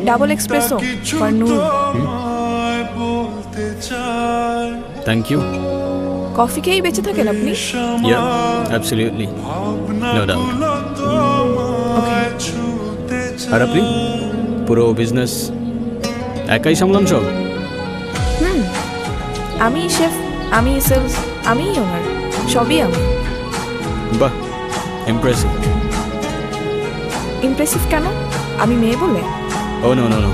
Double espresso for Noor. Thank you. Coffee খেয়েই বেঁচে থাকেন আপনি? Yeah absolutely, no doubt. আর আপনি পুরো বিজনেস একাই সামলান সব? আমি শেফ, আমি সেলস, আমি ওনার, সবই আমি। বাহ, ইমপ্রেসিভ। ইমপ্রেসিভ কেন? আমি মেয়ে বলে? Oh no no no,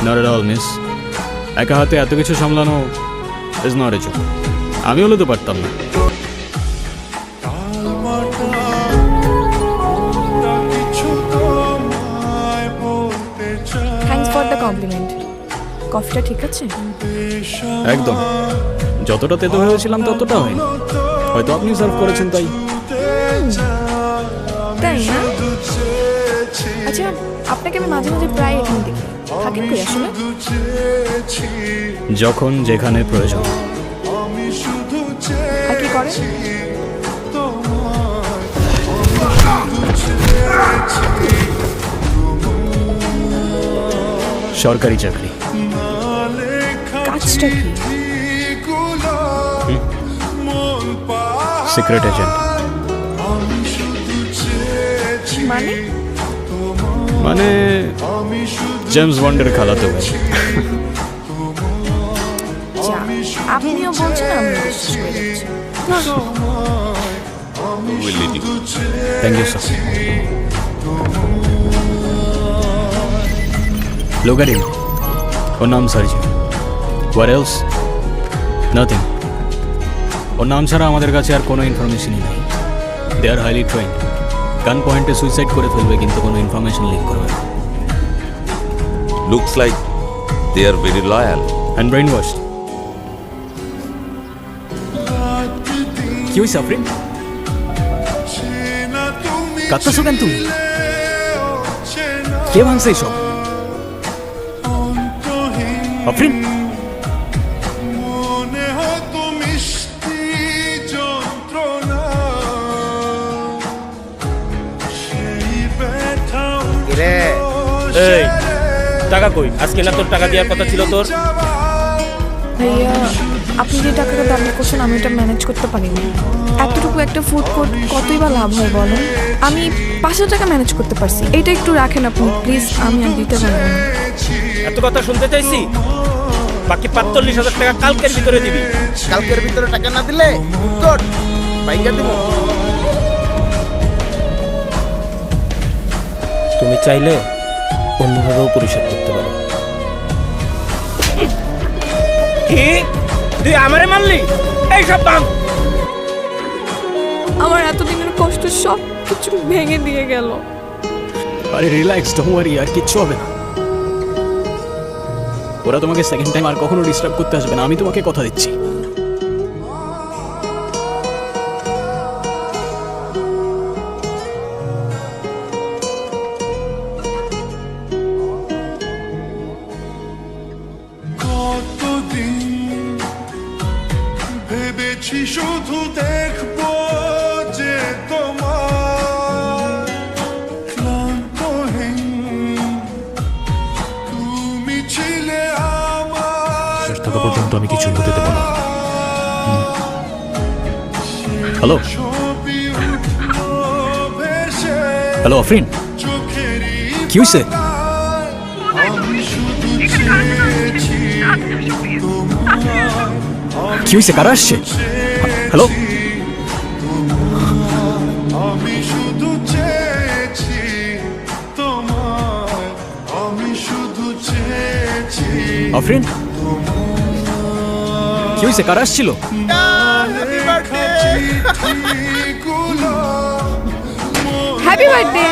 not at all miss. একা হাতে এত কিছু সামলানো ইজ নট এ জব। আমি হলে তো পারতাম না। Thanks for the compliment. কফিটা ঠিক আছে? একদম, যতটা তেতো হয়েছিলাম ততটা হয়নি। হয়তো আপনি সার্ভ করেছেন তাই। তাই না? আচ্ছা, আপনাকে আমি মাঝে মাঝে প্রায় এখানে দেখি, থাকেন কই আসলে? যখন যেখানে প্রয়োজন। আর কি করেন? সরকারি চাকরি। কাজটা কি? Secret agent. মানে? মানে জেমস বন্ডের খালাতো ভাই। যা, আপনিও বলছেন, আমি বিশ্বাস করে যাচ্ছি। Thank you sir. Look at him. ওর নাম সার্জি। What else? Nothing. ওর নাম ছাড়া আমাদের কাছে আর কোনো ইনফরমেশনই নেই। দে আর হাইলি ট্রেন্ড। গান পয়েন্টে সুইসাইড করে ফেলবে, কিন্তু কোনো ইনফরমেশন লিক করবে না। Looks like they are very loyal. And brainwashed. কি হয়েছে আফরিন? কাঁদতেছো কেন তুমি? কে ভাঙছে এইসব? আফরিন, এই টাকা কই? আজকে না তোর টাকা দেওয়ার কথা ছিল তোর? ভাইয়া, আপনি যে টাকাটা দাম করছেন আমি এটা ম্যানেজ করতে পারিনি। এতটুকু একটা ফুড কোর্ট কতই বা লাভ হয় বলেন? আমি 5,000 টাকা ম্যানেজ করতে পারছি। এটা একটু রাখেন আপনি প্লিজ, আমি আর দিতে পারবো না। এত কথা শুনতে চাইছি? বাকি 45,000 টাকা কালকের ভিতরে দিবি। কালকের ভিতরে টাকা না দিলে তোর বাইকা দিব। তুমি চাইলে অন্যভাবেও পরিশোধ করতে পারো। কি তুই আমারে মারলি? এই সব ভাঙ। আমার এতদিনের কষ্ট সব কিছু ভেঙে দিয়ে গেল। আরে রিল্যাক্স, ডোন্ট ওয়ারি, আর কিচ্ছু হবে না। ওরা তোমাকে সেকেন্ড টাইম আর কখনো ডিস্টার্ব করতে আসবে না, আমি তোমাকে কথা দিচ্ছি। ভেবেছি শুধু দেখবো যে তোমার ক্লান্তহীন তুমি ছিলে আমার। শেষ থাকা পর্যন্ত আমি কিছু হতে দেবো না। হ্যালো হ্যালো আফরিন, কি হয়েছে? কি হয়েছে? কারা আসছে? হ্যালো আমি শুধু চেয়েছি তোমার, আমি শুধু চেয়েছি। আফরিন, কি হয়েছে? কারা আসছিল? Happy birthday.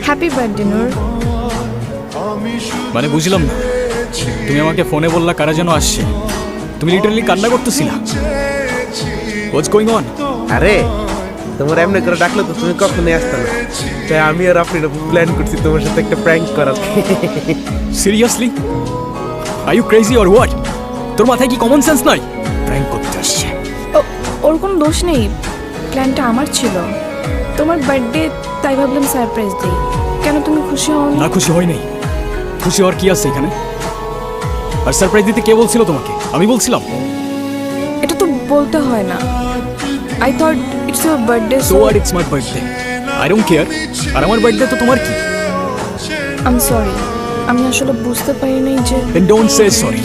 হ্যাপি বার্থডে নূর। মানে বুঝলাম না, তুমি আমাকে ফোনে বললা কারা যেন আসছে, তুমি লিটারালি কান্না করতেছিলা। What's going on? আরে তোমার এমনি করে ডাকলে তো তুমি কখনোই আসতে না, তাই আমি আর আপনি প্ল্যান করছি তোমার সাথে একটা প্র্যাঙ্ক করার। Seriously? Are you crazy or what? তোর মাথায় কি কমন সেন্স নাই? প্র্যাঙ্ক করতে আসছে। ওর কোনো দোষ নেই, প্ল্যানটা আমার ছিল। তোমার বার্থডে তাই ভাবলাম সারপ্রাইজ দিই। কেন তুমি খুশি হও না খুশি হয় নাই, খুশি হওয়ার কি আছে এখানে? আর সারপ্রাইজ দিতে কে বলছিল তোমাকে? আমি বলছিলাম। এটা তো বলতে হয় না। I thought it's your birthday so আর it's my birthday, I don't care. আর আমার বার্থডে তো তোমার কি? আই সরি, আমি আসলে বুঝতে পারি নাই যে দেন ডোন্ট সে সরি।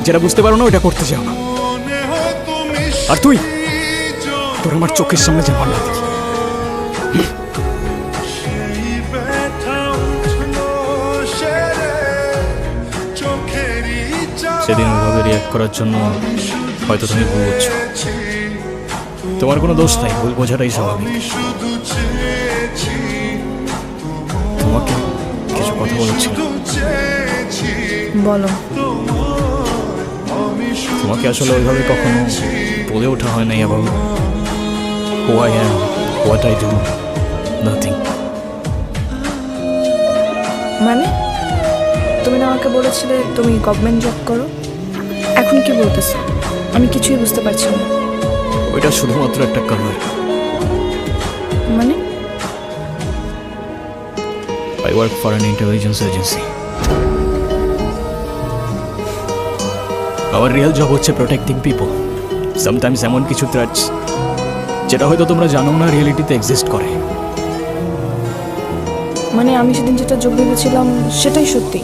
যেটা বুঝতে পারো না ওটা করতে চাও না। আর তুই, তোর আমার চোখের সামনে যে ভালো দেখি। সেদিন ওইভাবে রিয়াক্ট করার জন্য হয়তো তুমি ভুল বুঝছো। তোমার কোনো দোষ নাই, ভুল বোঝাটাই স্বাভাবিক। তোমাকে কিছু কথা বলেছিল। বলো। তোমাকে আসলে ওইভাবে কখনো বলে ওঠা হয় নাই এবং who I am, what I do, nothing. মানে তুমি না আমাকে বলেছিলে তুমি গভর্নমেন্ট জব করো, এখন কি বলতেছো? আমি কিছুই বুঝতে পারছি না। ওইটা শুধুমাত্র একটা কালার। মানে I work for an intelligence agency. Our real job হচ্ছে protecting people. Sometimes এমন কিছু threats যেটা হয়তো তোমরা জানো না রিয়েলিটিতে এক্সিস্ট করে। মানে আমি সেদিন যেটা যোগ ভেবেছিলাম সেটাই সত্যি।